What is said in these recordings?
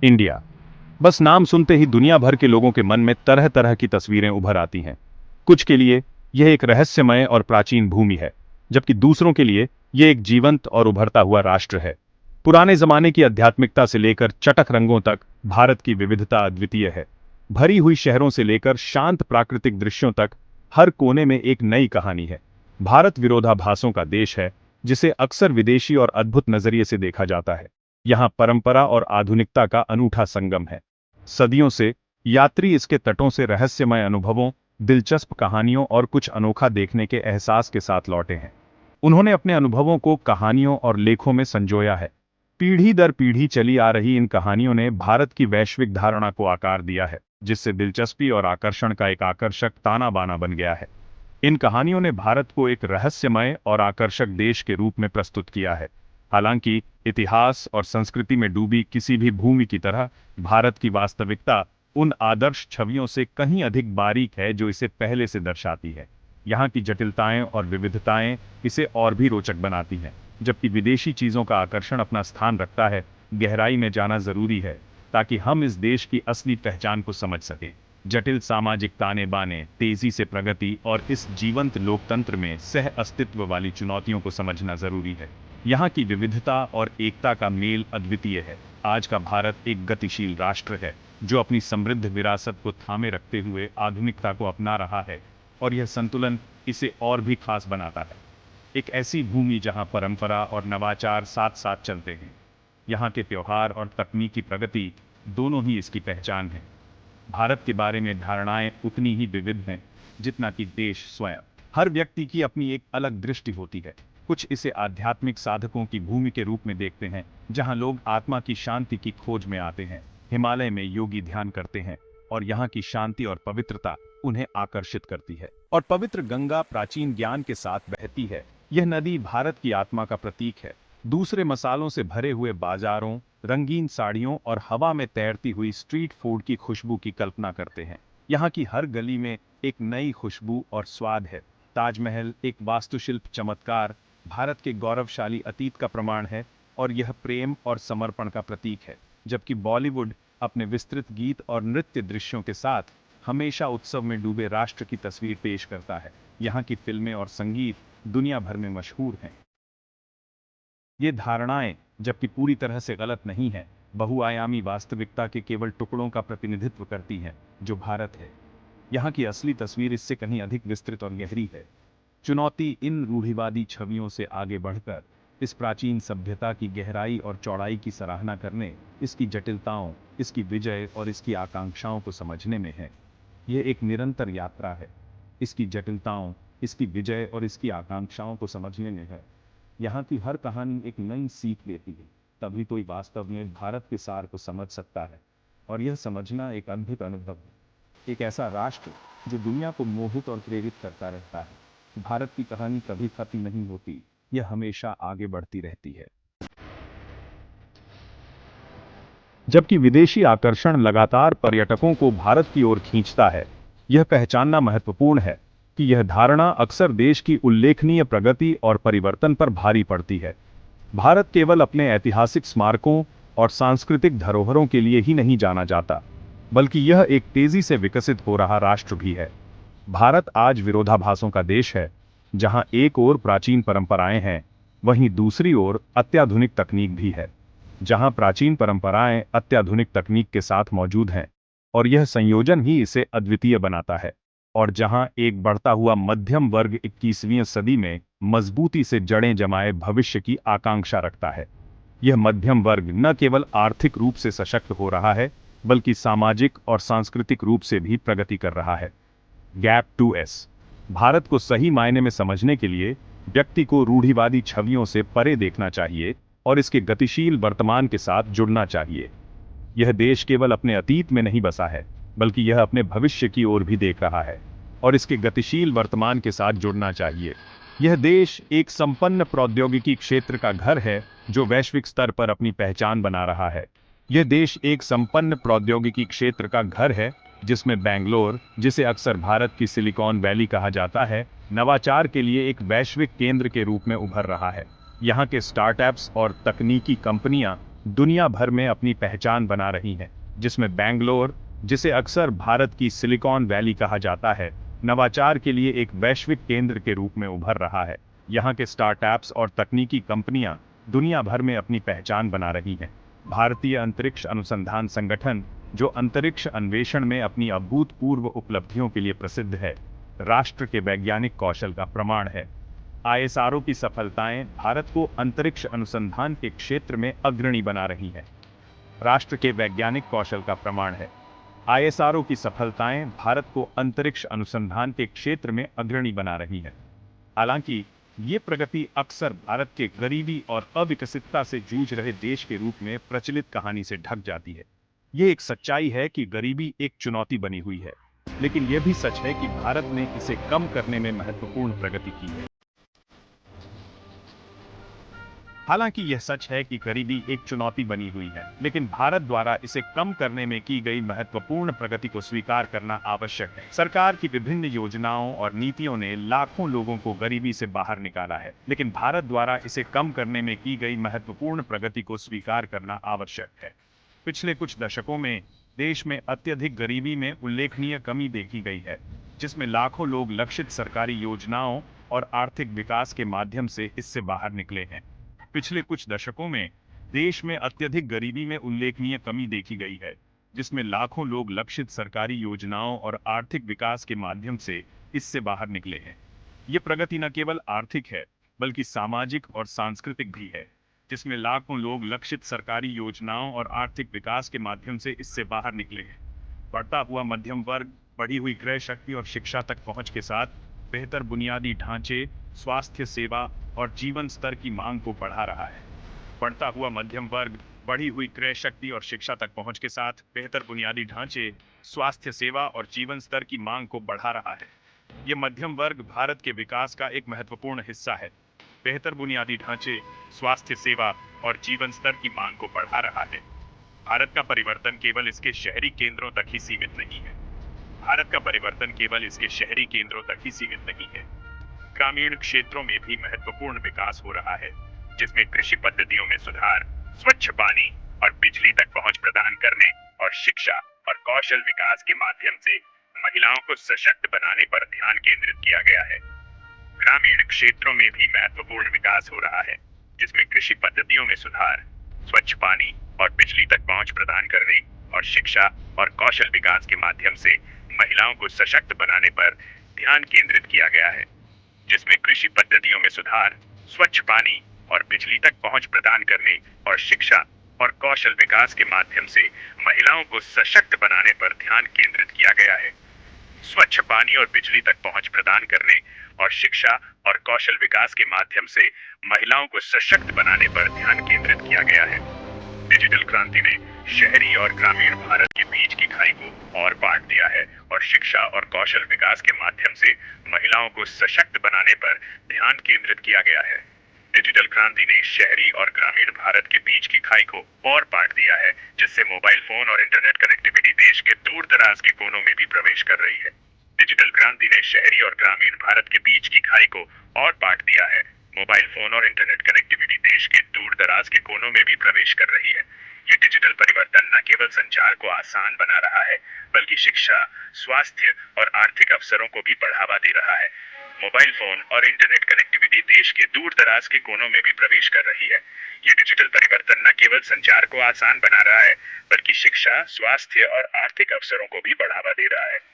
India. बस नाम सुनते ही दुनिया भर के लोगों के मन में तरह तरह की तस्वीरें उभर आती हैं। कुछ के लिए यह एक रहस्यमय और प्राचीन भूमि है, जबकि दूसरों के लिए यह एक जीवंत और उभरता हुआ राष्ट्र है। पुराने जमाने की आध्यात्मिकता से लेकर चटक रंगों तक भारत की विविधता अद्वितीय है। भरी हुई शहरों से लेकर शांत प्राकृतिक दृश्यों तक हर कोने में एक नई कहानी है। भारत विरोधाभासों का देश है, जिसे अक्सर विदेशी और अद्भुत नजरिए से देखा जाता है। यहाँ परंपरा और आधुनिकता का अनूठा संगम है। सदियों से यात्री इसके तटों से रहस्यमय अनुभवों, दिलचस्प कहानियों और कुछ अनोखा देखने के एहसास के साथ लौटे हैं। उन्होंने अपने अनुभवों को कहानियों और लेखों में संजोया है। पीढ़ी दर पीढ़ी चली आ रही इन कहानियों ने भारत की वैश्विक धारणा को आकार दिया है, जिससे दिलचस्पी और आकर्षण का एक आकर्षक ताना बाना बन गया है। इन कहानियों ने भारत को एक रहस्यमय और आकर्षक देश के रूप में प्रस्तुत किया है। हालांकि इतिहास और संस्कृति में डूबी किसी भी भूमि की तरह भारत की वास्तविकता उन आदर्श छवियों से कहीं अधिक बारीक है जो इसे पहले से दर्शाती है। यहाँ की जटिलताएं और विविधताएं इसे और भी रोचक बनाती हैं। जबकि विदेशी चीजों का आकर्षण अपना स्थान रखता है, गहराई में जाना जरूरी है ताकि हम इस देश की असली पहचान को समझ सकें। जटिल सामाजिक ताने बाने, तेजी से प्रगति और इस जीवंत लोकतंत्र में सह अस्तित्व वाली चुनौतियों को समझना जरूरी है। यहाँ की विविधता और एकता का मेल अद्वितीय है। आज का भारत एक गतिशील राष्ट्र है, जो अपनी समृद्ध विरासत को थामे रखते हुए आधुनिकता को अपना रहा है, और यह संतुलन इसे और भी खास बनाता है। एक ऐसी भूमि जहाँ परंपरा और नवाचार साथ साथ चलते हैं। यहाँ के त्योहार और तकनीकी प्रगति दोनों ही इसकी पहचान है। भारत के बारे में धारणाएं उतनी ही विविध हैं जितना कि देश स्वयं। हर व्यक्ति की अपनी एक अलग दृष्टि होती है। कुछ इसे आध्यात्मिक साधकों की भूमि के रूप में देखते हैं, जहां लोग आत्मा की शांति की खोज में आते हैं। हिमालय में योगी ध्यान करते हैं और यहाँ की शांति और पवित्रता उन्हें आकर्षित करती है। और पवित्र गंगा प्राचीन ज्ञान के साथ बहती है। यह नदी भारत की आत्मा का प्रतीक है। दूसरे मसालों से भरे हुए बाजारों, रंगीन साड़ियों और हवा में तैरती हुई स्ट्रीट फूड की खुशबू की कल्पना करते हैं। यहाँ की हर गली में एक नई खुशबू और स्वाद है। ताजमहल एक वास्तुशिल्प चमत्कार भारत के गौरवशाली अतीत का प्रमाण है और यह प्रेम और समर्पण का प्रतीक है। जबकि बॉलीवुड अपने विस्तृत गीत और नृत्य दृश्यों के साथ हमेशा उत्सव में डूबे राष्ट्र की तस्वीर पेश करता है। यहाँ की फिल्में और संगीत दुनिया भर में मशहूर हैं। ये धारणाएं, जबकि पूरी तरह से गलत नहीं है, बहुआयामी वास्तविकता के केवल टुकड़ों का प्रतिनिधित्व करती हैं, जो भारत है। यहाँ की असली तस्वीर इससे कहीं अधिक विस्तृत और गहरी है। चुनौती इन रूढ़िवादी छवियों से आगे बढ़कर इस प्राचीन सभ्यता की गहराई और चौड़ाई की सराहना करने, इसकी जटिलताओं, इसकी विजय और इसकी आकांक्षाओं को समझने में है। यह एक निरंतर यात्रा है। इसकी जटिलताओं, इसकी विजय और इसकी आकांक्षाओं को समझने में है। यहाँ की हर कहानी एक नई सीख देती है। तभी कोई वास्तव में भारत के सार को समझ सकता है। और यह समझना एक अद्भुत अनुभव है। एक ऐसा राष्ट्र जो दुनिया को मोहित और प्रेरित करता रहता है। भारत की कहानी कभी खत्म नहीं होती, यह हमेशा आगे बढ़ती रहती है। जबकि विदेशी आकर्षण लगातार पर्यटकों को भारत की ओर खींचता है, यह पहचानना महत्वपूर्ण है कि यह धारणा अक्सर देश की उल्लेखनीय प्रगति और परिवर्तन पर भारी पड़ती है। भारत केवल अपने ऐतिहासिक स्मारकों और सांस्कृतिक धरोहरों के लिए ही नहीं जाना जाता, बल्कि यह एक तेजी से विकसित हो रहा राष्ट्र भी है। भारत आज विरोधाभासों का देश है, जहां एक ओर प्राचीन परंपराएं हैं, वहीं दूसरी ओर अत्याधुनिक तकनीक भी है। जहां प्राचीन परंपराएं अत्याधुनिक तकनीक के साथ मौजूद हैं, और यह संयोजन ही इसे अद्वितीय बनाता है। और जहां एक बढ़ता हुआ मध्यम वर्ग 21वीं सदी में मजबूती से जड़ें जमाए भविष्य की आकांक्षा रखता है। यह मध्यम वर्ग न केवल आर्थिक रूप से सशक्त हो रहा है, बल्कि सामाजिक और सांस्कृतिक रूप से भी प्रगति कर रहा है। Gap 2S। भारत को सही मायने में समझने के लिए व्यक्ति को रूढ़िवादी छवियों से परे देखना चाहिए और इसके गतिशील वर्तमान के साथ जुड़ना चाहिए। यह देश केवल अपने अतीत में नहीं बसा है, बल्कि यह अपने भविष्य की ओर भी देख रहा है, और इसके गतिशील वर्तमान के साथ जुड़ना चाहिए। यह देश एक संपन्न प्रौद्योगिकी क्षेत्र का घर है, जो वैश्विक स्तर पर अपनी पहचान बना रहा है। यह देश एक संपन्न प्रौद्योगिकी क्षेत्र का घर है, जिसमें बेंगलोर, जिसे अक्सर भारत की सिलिकॉन वैली कहा जाता है, नवाचार के लिए एक वैश्विक केंद्र के रूप में उभर रहा है। यहाँ के स्टार्टअप्स और तकनीकी कंपनियां दुनिया भर में अपनी पहचान बना रही हैं, जिसमें बेंगलोर, जिसे अक्सर भारत की सिलिकॉन वैली कहा जाता है, नवाचार के लिए एक वैश्विक केंद्र के रूप में उभर रहा है। यहाँ के स्टार्टअप्स और तकनीकी कंपनियां दुनिया भर में अपनी पहचान बना रही हैं। भारतीय अंतरिक्ष अनुसंधान संगठन, जो अंतरिक्ष अन्वेषण में अपनी अभूतपूर्व उपलब्धियों के लिए प्रसिद्ध है, राष्ट्र के वैज्ञानिक कौशल का प्रमाण है। आईएसआरओ की सफलताएं भारत को अंतरिक्ष अनुसंधान के क्षेत्र में अग्रणी बना रही हैं। राष्ट्र के वैज्ञानिक कौशल का प्रमाण है। आईएसआरओ की सफलताएं भारत को अंतरिक्ष अनुसंधान के क्षेत्र में अग्रणी बना रही हैं। हालांकि ये प्रगति अक्सर भारत के गरीबी और अविकसितता से जूझ रहे देश के रूप में प्रचलित कहानी से ढक जाती है। ये एक सच्चाई है कि गरीबी एक चुनौती बनी हुई है, लेकिन यह भी सच है कि भारत ने इसे कम करने में महत्वपूर्ण प्रगति की है। हालांकि यह सच है कि गरीबी एक चुनौती बनी हुई है, लेकिन भारत द्वारा इसे कम करने में की गई महत्वपूर्ण प्रगति को स्वीकार करना आवश्यक है। सरकार की विभिन्न योजनाओं और नीतियों ने लाखों लोगों को गरीबी से बाहर निकाला है, लेकिन भारत द्वारा इसे कम करने में की गई महत्वपूर्ण प्रगति को स्वीकार करना आवश्यक है। पिछले कुछ दशकों में देश में अत्यधिक गरीबी में उल्लेखनीय कमी देखी गई है, जिसमें लाखों लोग लक्षित सरकारी योजनाओं और आर्थिक विकास के माध्यम से इससे बाहर निकले हैं। पिछले कुछ दशकों में देश में अत्यधिक गरीबी में उल्लेखनीय कमी देखी गई है, जिसमें लाखों लोग लक्षित सरकारी योजनाओं और आर्थिक विकास के माध्यम से इससे बाहर निकले हैं। ये प्रगति न केवल आर्थिक है, बल्कि सामाजिक और सांस्कृतिक भी है, जिसमें लाखों लोग लक्षित सरकारी योजनाओं और आर्थिक विकास के माध्यम से इससे बाहर निकले हैं। बढ़ता हुआ मध्यम वर्ग बढ़ी हुई क्रय शक्ति और शिक्षा तक पहुंच के साथ बेहतर बुनियादी ढांचे, स्वास्थ्य सेवा और जीवन स्तर की मांग को बढ़ा रहा है। बढ़ता हुआ मध्यम वर्ग बढ़ी हुई क्रय शक्ति और शिक्षा तक पहुंच के साथ बेहतर बुनियादी ढांचे, स्वास्थ्य सेवा और जीवन स्तर की मांग को बढ़ा रहा है। ये मध्यम वर्ग भारत के विकास का एक महत्वपूर्ण हिस्सा है। बेहतर बुनियादी ढांचे, स्वास्थ्य सेवा और जीवन स्तर की मांग को बढ़ा रहा है। भारत का परिवर्तन केवल इसके शहरी केंद्रों तक ही सीमित नहीं है। भारत का परिवर्तन केवल इसके शहरी केंद्रों तक ही सीमित नहीं है। ग्रामीण क्षेत्रों में भी महत्वपूर्ण विकास हो रहा है, जिसमें कृषि पद्धतियों में सुधार, स्वच्छ पानी और बिजली तक पहुंच प्रदान करने और शिक्षा और कौशल विकास के माध्यम से महिलाओं को सशक्त बनाने पर ध्यान केंद्रित किया गया है। ग्रामीण क्षेत्रों में भी महत्वपूर्ण विकास हो रहा है, जिसमें कृषि पद्धतियों में सुधार, स्वच्छ पानी और बिजली तक पहुंच प्रदान करने और शिक्षा और कौशल विकास के माध्यम से महिलाओं को सशक्त बनाने पर ध्यान केंद्रित किया गया है। जिसमें कृषि पद्धतियों में सुधार, स्वच्छ पानी और बिजली तक पहुंच प्रदान करने और शिक्षा और कौशल विकास के माध्यम से महिलाओं को सशक्त बनाने पर ध्यान केंद्रित किया गया है। स्वच्छ पानी और बिजली तक पहुंच प्रदान करने और शिक्षा और कौशल विकास के माध्यम से महिलाओं को सशक्त बनाने पर ध्यान केंद्रित किया गया है। डिजिटल क्रांति ने शहरी और ग्रामीण भारत के बीच की खाई को और बांट दिया है और शिक्षा और कौशल विकास के माध्यम से महिलाओं को सशक्त बनाने पर ध्यान केंद्रित किया गया है। डिजिटल क्रांति ने शहरी और ग्रामीण भारत के बीच की खाई को और बांट दिया है, जिससे मोबाइल फोन और इंटरनेट कनेक्टिविटी देश के दूर दराज के कोनों में भी प्रवेश कर रही है। डिजिटल क्रांति ने शहरी और ग्रामीण भारत के बीच की खाई को और बांट दिया है। मोबाइल फोन और इंटरनेट कनेक्टिविटी देश के दूर दराज के कोनों में भी प्रवेश कर रही है। ये डिजिटल परिवर्तन न केवल संचार को आसान बना रहा है, बल्कि शिक्षा, स्वास्थ्य और आर्थिक अवसरों को भी बढ़ावा दे रहा है। मोबाइल फोन और इंटरनेट कनेक्टिविटी देश के दूर दराज के कोनों में भी प्रवेश कर रही है। ये डिजिटल परिवर्तन न केवल संचार को आसान बना रहा है, बल्कि शिक्षा, स्वास्थ्य और आर्थिक अवसरों को भी बढ़ावा दे रहा है।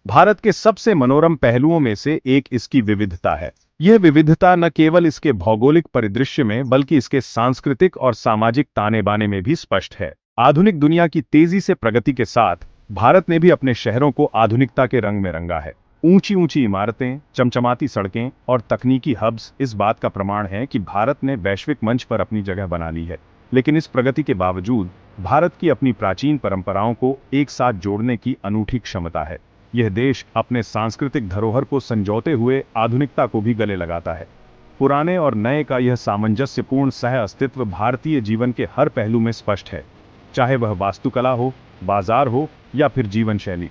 भारत के सबसे मनोरम पहलुओं में से एक इसकी विविधता है। यह विविधता न केवल इसके भौगोलिक परिदृश्य में, बल्कि इसके सांस्कृतिक और सामाजिक ताने बाने में भी स्पष्ट है। आधुनिक दुनिया की तेजी से प्रगति के साथ भारत ने भी अपने शहरों को आधुनिकता के रंग में रंगा है। ऊंची ऊंची इमारतें, चमचमाती सड़कें और तकनीकी हब्स इस बात का प्रमाण हैं कि भारत ने वैश्विक मंच पर अपनी जगह बना ली है। लेकिन इस प्रगति के बावजूद भारत की अपनी प्राचीन परंपराओं को एक साथ जोड़ने की अनूठी क्षमता है। यह देश अपने सांस्कृतिक धरोहर को संजोते हुए आधुनिकता को भी गले लगाता है। पुराने और नए का यह सामंजस्यपूर्ण सह अस्तित्व भारतीय जीवन के हर पहलू में स्पष्ट है, चाहे वह वास्तुकला हो, बाजार हो या फिर जीवन शैली।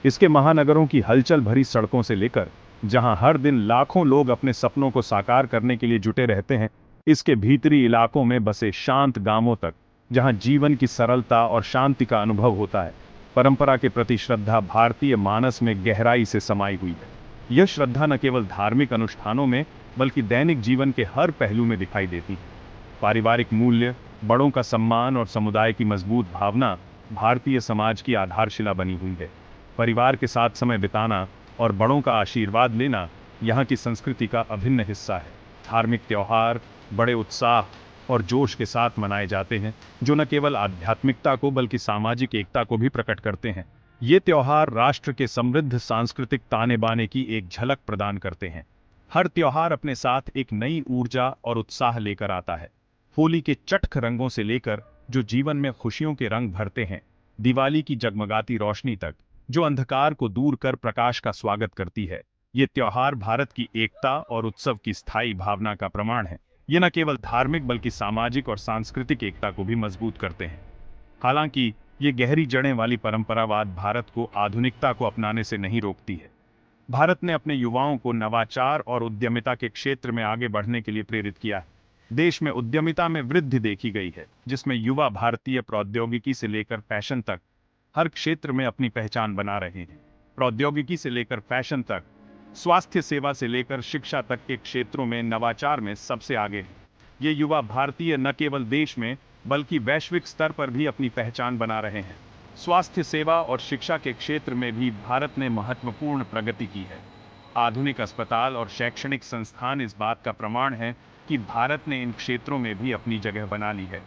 इसके महानगरों की हलचल भरी सड़कों से लेकर, जहां हर दिन लाखों लोग अपने सपनों को साकार करने के लिए जुटे रहते हैं, इसके भीतरी इलाकों में बसे शांत गांवों तक, जहां जीवन की सरलता और शांति का अनुभव होता है, परंपरा के प्रति श्रद्धा भारतीय मानस में गहराई से समाई हुई है। यह श्रद्धा न केवल धार्मिक अनुष्ठानों में बल्कि दैनिक जीवन के हर पहलू में दिखाई देती है। पारिवारिक मूल्य, बड़ों का सम्मान और समुदाय की मजबूत भावना भारतीय समाज की आधारशिला बनी हुई है। परिवार के साथ समय बिताना और बड़ों का आशीर्वाद लेना यहाँ की संस्कृति का अभिन्न हिस्सा है। धार्मिक त्योहार बड़े उत्साह और जोश के साथ मनाए जाते हैं, जो न केवल आध्यात्मिकता को बल्कि सामाजिक एकता को भी प्रकट करते हैं। ये त्योहार राष्ट्र के समृद्ध सांस्कृतिक ताने बाने की एक झलक प्रदान करते हैं। हर त्योहार अपने साथ एक नई ऊर्जा और उत्साह लेकर आता है। होली के चटख रंगों से लेकर जो जीवन में खुशियों के रंग भरते हैं, दिवाली की जगमगाती रोशनी तक जो अंधकार को दूर कर प्रकाश का स्वागत करती है, ये त्योहार भारत की एकता और उत्सव की स्थायी भावना का प्रमाण है। ये न केवल धार्मिक बल्कि सामाजिक और सांस्कृतिक एकता को भी मजबूत करते हैं। हालांकि ये गहरी जड़ें वाली परंपरावाद भारत को आधुनिकता को अपनाने से नहीं रोकती है। भारत ने अपने युवाओं को नवाचार और उद्यमिता के क्षेत्र में आगे बढ़ने के लिए प्रेरित किया है। देश में उद्यमिता में वृद्धि देखी गई है, जिसमें युवा भारतीय प्रौद्योगिकी से लेकर फैशन तक हर क्षेत्र में अपनी पहचान बना रहे हैं। प्रौद्योगिकी से लेकर फैशन तक, स्वास्थ्य सेवा से लेकर शिक्षा तक के क्षेत्रों में नवाचार में सबसे आगे हैं। ये युवा भारतीय न केवल देश में बल्कि वैश्विक स्तर पर भी अपनी पहचान बना रहे हैं। स्वास्थ्य सेवा और शिक्षा के क्षेत्र में भी भारत ने महत्वपूर्ण प्रगति की है। आधुनिक अस्पताल और शैक्षणिक संस्थान इस बात का प्रमाण है कि भारत ने इन क्षेत्रों में भी अपनी जगह बना ली है।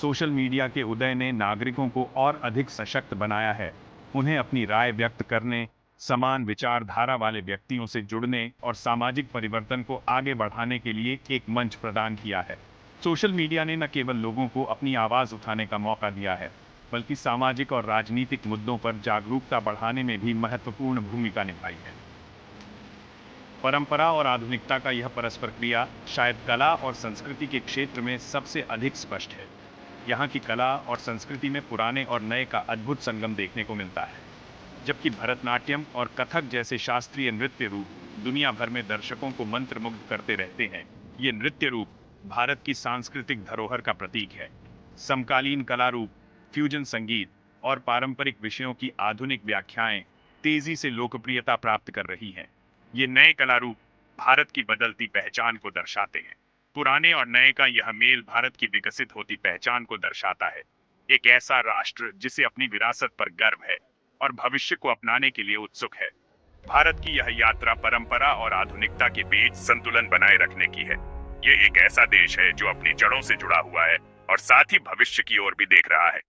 सोशल मीडिया के उदय ने नागरिकों को और अधिक सशक्त बनाया है। उन्हें अपनी राय व्यक्त करने, समान विचारधारा वाले व्यक्तियों से जुड़ने और सामाजिक परिवर्तन को आगे बढ़ाने के लिए एक मंच प्रदान किया है। सोशल मीडिया ने न केवल लोगों को अपनी आवाज उठाने का मौका दिया है, बल्कि सामाजिक और राजनीतिक मुद्दों पर जागरूकता बढ़ाने में भी महत्वपूर्ण भूमिका निभाई है। परंपरा और आधुनिकता का यह परस्पर क्रिया शायद कला और संस्कृति के क्षेत्र में सबसे अधिक स्पष्ट है। यहाँ की कला और संस्कृति में पुराने और नए का अद्भुत संगम देखने को मिलता है। जबकि भरतनाट्यम और कथक जैसे शास्त्रीय नृत्य रूप दुनिया भर में दर्शकों को मंत्रमुग्ध करते रहते हैं, ये नृत्य रूप भारत की सांस्कृतिक धरोहर का प्रतीक है। समकालीन कला रूप, फ्यूजन संगीत और पारंपरिक विषयों की आधुनिक व्याख्याएं तेजी से लोकप्रियता प्राप्त कर रही हैं। ये नए कला रूप भारत की बदलती पहचान को दर्शाते हैं। पुराने और नए का यह मेल भारत की विकसित होती पहचान को दर्शाता है। एक ऐसा राष्ट्र जिसे अपनी विरासत पर गर्व है और भविष्य को अपनाने के लिए उत्सुक है। भारत की यह यात्रा परंपरा और आधुनिकता के बीच संतुलन बनाए रखने की है। ये एक ऐसा देश है जो अपनी जड़ों से जुड़ा हुआ है और साथ ही भविष्य की ओर भी देख रहा है।